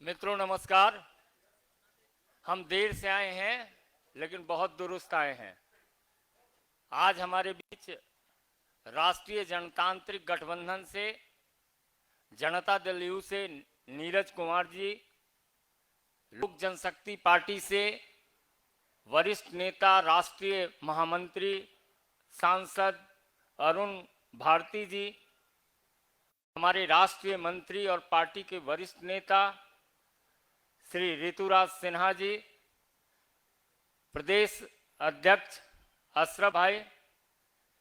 मित्रों नमस्कार। हम देर से आए हैं लेकिन बहुत दुरुस्त आए हैं। आज हमारे बीच राष्ट्रीय जनतांत्रिक गठबंधन से जनता दल यू से नीरज कुमार जी, लोक जनशक्ति पार्टी से वरिष्ठ नेता राष्ट्रीय महामंत्री सांसद अरुण भारती जी, हमारे राष्ट्रीय मंत्री और पार्टी के वरिष्ठ नेता श्री ऋतुराज सिन्हा जी, प्रदेश अध्यक्ष अशरफ भाई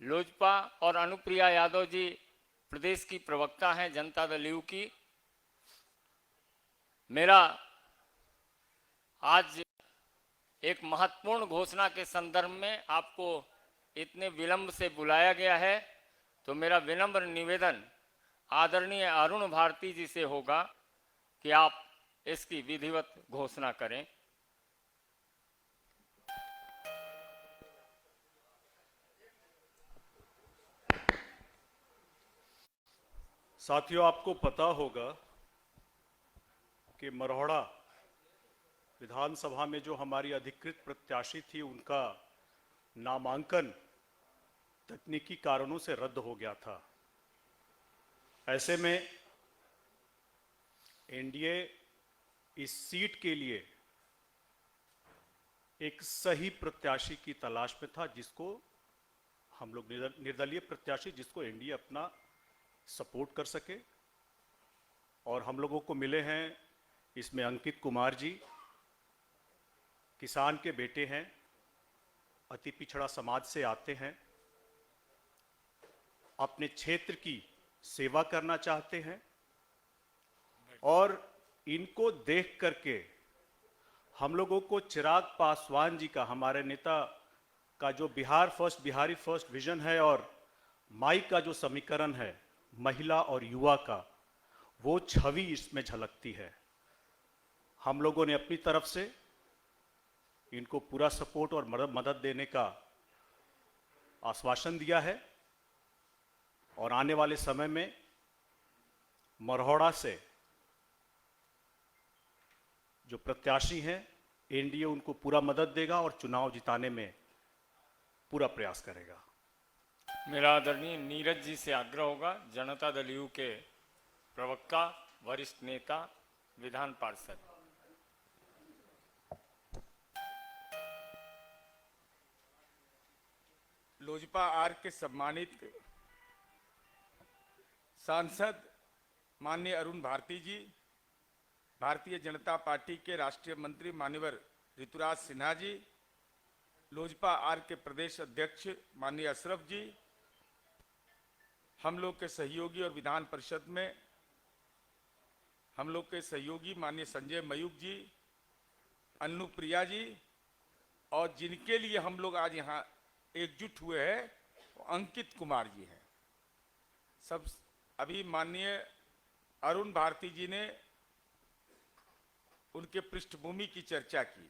लोजपा और अनुप्रिया यादव जी प्रदेश की प्रवक्ता हैं जनता दल यू की। मेरा आज एक महत्वपूर्ण घोषणा के संदर्भ में आपको इतने विलंब से बुलाया गया है, तो मेरा विनम्र निवेदन आदरणीय अरुण भारती जी से होगा कि आप इसकी विधिवत घोषणा करें। साथियों, आपको पता होगा कि मरौड़ा विधानसभा में जो हमारी अधिकृत प्रत्याशी थी, उनका नामांकन तकनीकी कारणों से रद्द हो गया था। ऐसे में एनडीए इस सीट के लिए एक सही प्रत्याशी की तलाश में था, जिसको हम लोग निर्दलीय प्रत्याशी जिसको एनडीए अपना सपोर्ट कर सके, और हम लोगों को मिले हैं इसमें अंकित कुमार जी। किसान के बेटे हैं, अति पिछड़ा समाज से आते हैं, अपने क्षेत्र की सेवा करना चाहते हैं, और इनको देख करके हम लोगों को चिराग पासवान जी का, हमारे नेता का जो बिहारी फर्स्ट विजन है और माई का जो समीकरण है महिला और युवा का, वो छवि इसमें झलकती है। हम लोगों ने अपनी तरफ से इनको पूरा सपोर्ट और मदद देने का आश्वासन दिया है, और आने वाले समय में मरौड़ा से जो प्रत्याशी हैं, एनडीए उनको पूरा मदद देगा और चुनाव जिताने में पूरा प्रयास करेगा। मेरा आदरणीय नीरज जी से आग्रह होगा, जनता दल यू के प्रवक्ता, वरिष्ठ नेता, विधान पार्षद। लोजपा आर के सम्मानित सांसद माननीय अरुण भारती जी, भारतीय जनता पार्टी के राष्ट्रीय मंत्री माननीय ऋतुराज सिन्हा जी, लोजपा आर के प्रदेश अध्यक्ष माननीय अशरफ जी, हम लोग के सहयोगी और विधान परिषद में हम लोग के सहयोगी माननीय संजय मयूख जी, अनुप्रिया जी, और जिनके लिए हम लोग आज यहाँ एकजुट हुए हैं वो अंकित कुमार जी हैं। सब अभी माननीय अरुण भारती जी ने उनके पृष्ठभूमि की चर्चा की।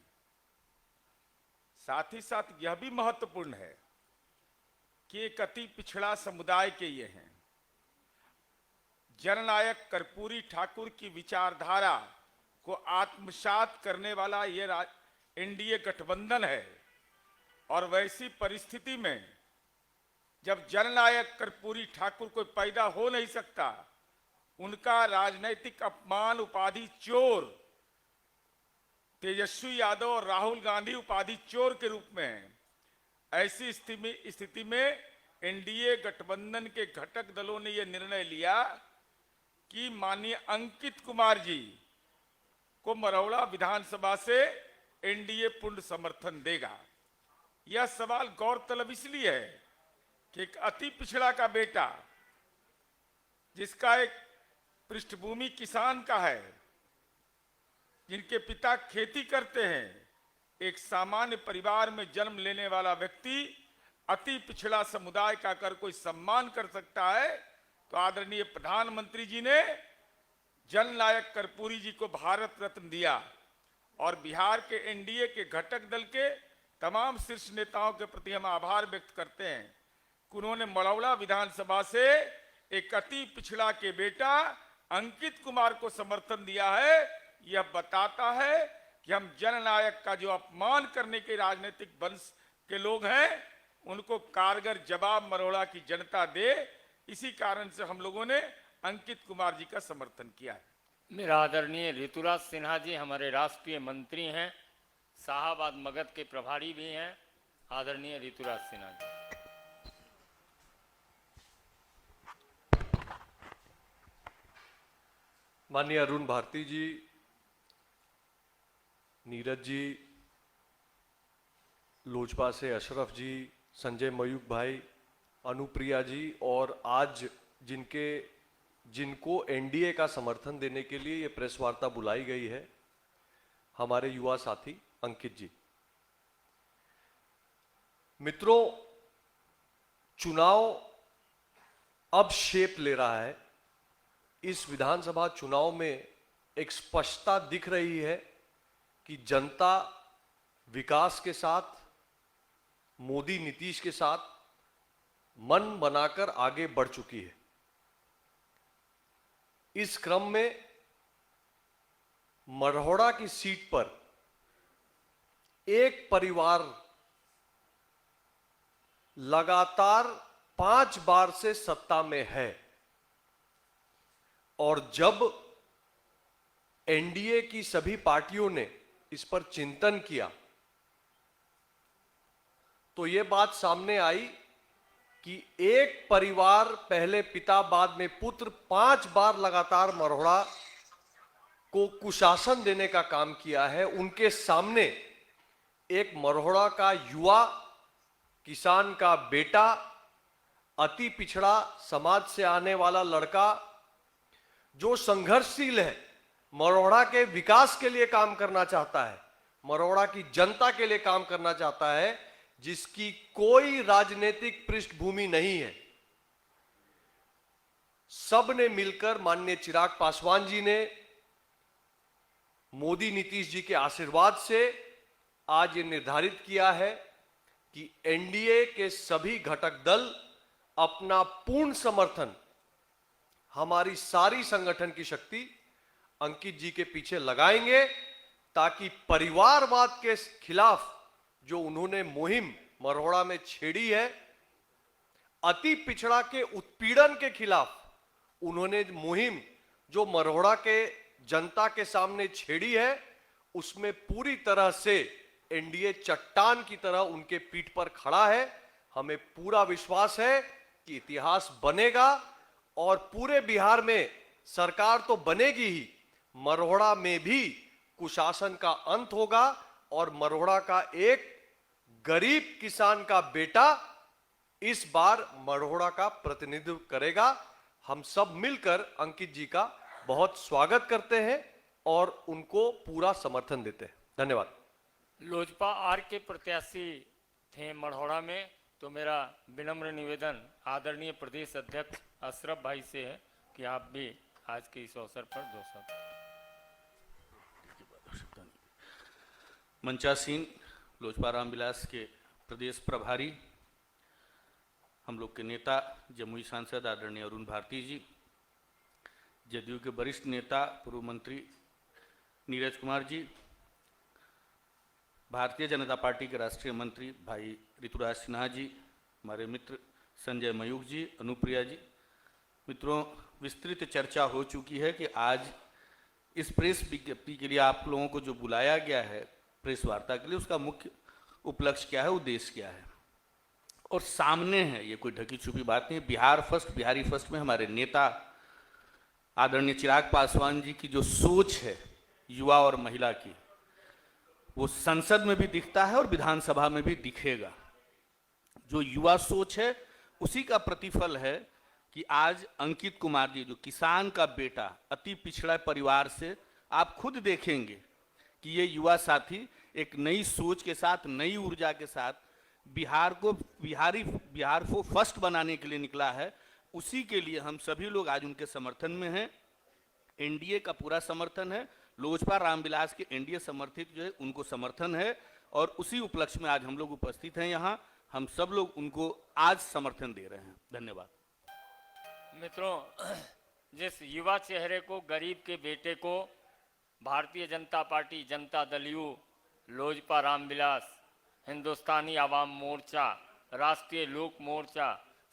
साथ ही साथ यह भी महत्वपूर्ण है कि एक अति पिछड़ा समुदाय के ये हैं। जननायक कर्पूरी ठाकुर की विचारधारा को आत्मसात करने वाला ये एनडीए गठबंधन है, और वैसी परिस्थिति में जब जननायक कर्पूरी ठाकुर कोई पैदा हो नहीं सकता, उनका राजनैतिक अपमान उपाधि चोर तेजस्वी यादव और राहुल गांधी उपाधि चोर के रूप में है। ऐसी स्थिति में एनडीए गठबंधन के घटक दलों ने यह निर्णय लिया कि माननीय अंकित कुमार जी को मरौड़ा विधानसभा से एनडीए पूर्ण समर्थन देगा। यह सवाल गौरतलब इसलिए है कि एक अति पिछड़ा का बेटा, जिसका एक पृष्ठभूमि किसान का है, जिनके पिता खेती करते हैं, एक सामान्य परिवार में जन्म लेने वाला व्यक्ति अति पिछड़ा समुदाय का अगर कोई सम्मान कर सकता है, तो आदरणीय प्रधानमंत्री जी ने जननायक कर्पूरी जी को भारत रत्न दिया, और बिहार के एनडीए के घटक दल के तमाम शीर्ष नेताओं के प्रति हम आभार व्यक्त करते हैं कि उन्होंने मरौड़ा विधानसभा से एक अति पिछड़ा के बेटा अंकित कुमार को समर्थन दिया है, यह बताता है कि हम जननायक का जो अपमान करने के राजनीतिक वंश के लोग हैं उनको कारगर जवाब मरोड़ा की जनता दे। इसी कारण से हम लोगों ने अंकित कुमार जी का समर्थन किया है। मेरा आदरणीय ऋतुराज सिन्हा जी हमारे राष्ट्रीय मंत्री हैं, शाहाबाद मगध के प्रभारी भी हैं। आदरणीय ऋतुराज सिन्हा जी। माननीय अरुण भारती जी, नीरज जी, लोजपा से अशरफ जी, संजय मयूख भाई, अनुप्रिया जी और आज जिनको एनडीए का समर्थन देने के लिए ये प्रेस वार्ता बुलाई गई है, हमारे युवा साथी अंकित जी। मित्रों, चुनाव अब शेप ले रहा है। इस विधानसभा चुनाव में एक स्पष्टता दिख रही है कि जनता विकास के साथ, मोदी नीतीश के साथ मन बनाकर आगे बढ़ चुकी है। इस क्रम में मरहोड़ा की सीट पर एक परिवार लगातार 5 बार से सत्ता में है और जब एनडीए की सभी पार्टियों ने इस पर चिंतन किया तो यह बात सामने आई कि एक परिवार, पहले पिता बाद में पुत्र, 5 बार लगातार मरहोड़ा को कुशासन देने का काम किया है। उनके सामने एक मरहोड़ा का युवा, किसान का बेटा, अति पिछड़ा समाज से आने वाला लड़का जो संघर्षशील है, मरहोड़ा के विकास के लिए काम करना चाहता है, मरहोड़ा की जनता के लिए काम करना चाहता है, जिसकी कोई राजनीतिक पृष्ठभूमि नहीं है। सब ने मिलकर माननीय चिराग पासवान जी ने मोदी नीतीश जी के आशीर्वाद से आज ये निर्धारित किया है कि एनडीए के सभी घटक दल अपना पूर्ण समर्थन, हमारी सारी संगठन की शक्ति अंकित जी के पीछे लगाएंगे ताकि परिवारवाद के खिलाफ जो उन्होंने मुहिम मरहोड़ा में छेड़ी है, अति पिछड़ा के उत्पीड़न के खिलाफ उन्होंने मुहिम जो मरहोड़ा के जनता के सामने छेड़ी है, उसमें पूरी तरह से एनडीए चट्टान की तरह उनके पीठ पर खड़ा है। हमें पूरा विश्वास है कि इतिहास बनेगा और पूरे बिहार में सरकार तो बनेगी ही, मरहोड़ा में भी कुशासन का अंत होगा और मरहोड़ा का एक गरीब किसान का बेटा इस बार मरहोड़ा का प्रतिनिधित्व करेगा। हम सब मिलकर अंकित जी का बहुत स्वागत करते हैं और उनको पूरा समर्थन देते हैं। धन्यवाद। लोजपा आर के प्रत्याशी थे मरहोड़ा में, तो मेरा विनम्र निवेदन आदरणीय प्रदेश अध्यक्ष अशरफ भाई से है कि आप भी आज के इस अवसर पर 2 शब्द। मंचासीन लोजपा रामविलास के प्रदेश प्रभारी, हम लोग के नेता जमुई सांसद आदरणीय अरुण भारती जी, जदयू के वरिष्ठ नेता पूर्व मंत्री नीरज कुमार जी, भारतीय जनता पार्टी के राष्ट्रीय मंत्री भाई ऋतुराज सिन्हा जी, हमारे मित्र संजय मयूख जी, अनुप्रिया जी। मित्रों, विस्तृत चर्चा हो चुकी है कि आज इस प्रेस विज्ञप्ति के लिए आप लोगों को जो बुलाया गया है प्रेस वार्ता के लिए, उसका मुख्य उपलक्ष्य क्या है, उद्देश्य क्या है और सामने है, ये कोई ढकी छुपी बात नहीं। बिहार फर्स्ट, बिहारी फर्स्ट में हमारे नेता आदरणीय चिराग पासवान जी की जो सोच है युवा और महिला की, वो संसद में भी दिखता है और विधानसभा में भी दिखेगा। जो युवा सोच है उसी का प्रतिफल है कि आज अंकित कुमार जी, जो किसान का बेटा, अति पिछड़ा परिवार से, आप खुद देखेंगे कि ये युवा साथी एक नई सोच के साथ, नई ऊर्जा के साथ बिहार को फर्स्ट बनाने के लिए निकला है। उसी के लिए हम सभी लोग आज उनके समर्थन में हैं। एनडीए का पूरा समर्थन है, लोजपा रामविलास के एनडीए समर्थित जो है उनको समर्थन है और उसी उपलक्ष्य में आज हम लोग उपस्थित हैं यहाँ। हम सब लोग उनको आज समर्थन दे रहे हैं। धन्यवाद। मित्रों, जिस युवा चेहरे को, गरीब के बेटे को भारतीय जनता पार्टी, जनता दल यू, लोजपा रामविलास, हिंदुस्तानी आवाम मोर्चा, राष्ट्रीय लोक मोर्चा,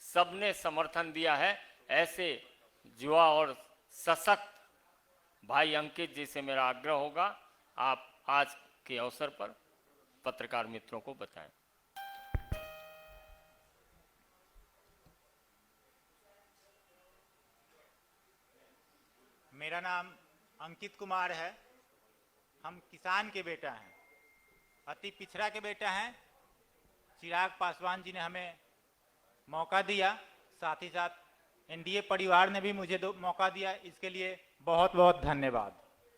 सबने समर्थन दिया है। ऐसे युवा और सशक्त भाई अंकित जी से मेरा आग्रह होगा, आप आज के अवसर पर पत्रकार मित्रों को बताएं। मेरा नाम अंकित कुमार है। हम किसान के बेटा हैं, अति पिछड़ा के बेटा हैं। चिराग पासवान जी ने हमें मौका दिया, साथ ही साथ एनडीए परिवार ने भी मुझे मौका दिया। इसके लिए बहुत बहुत धन्यवाद।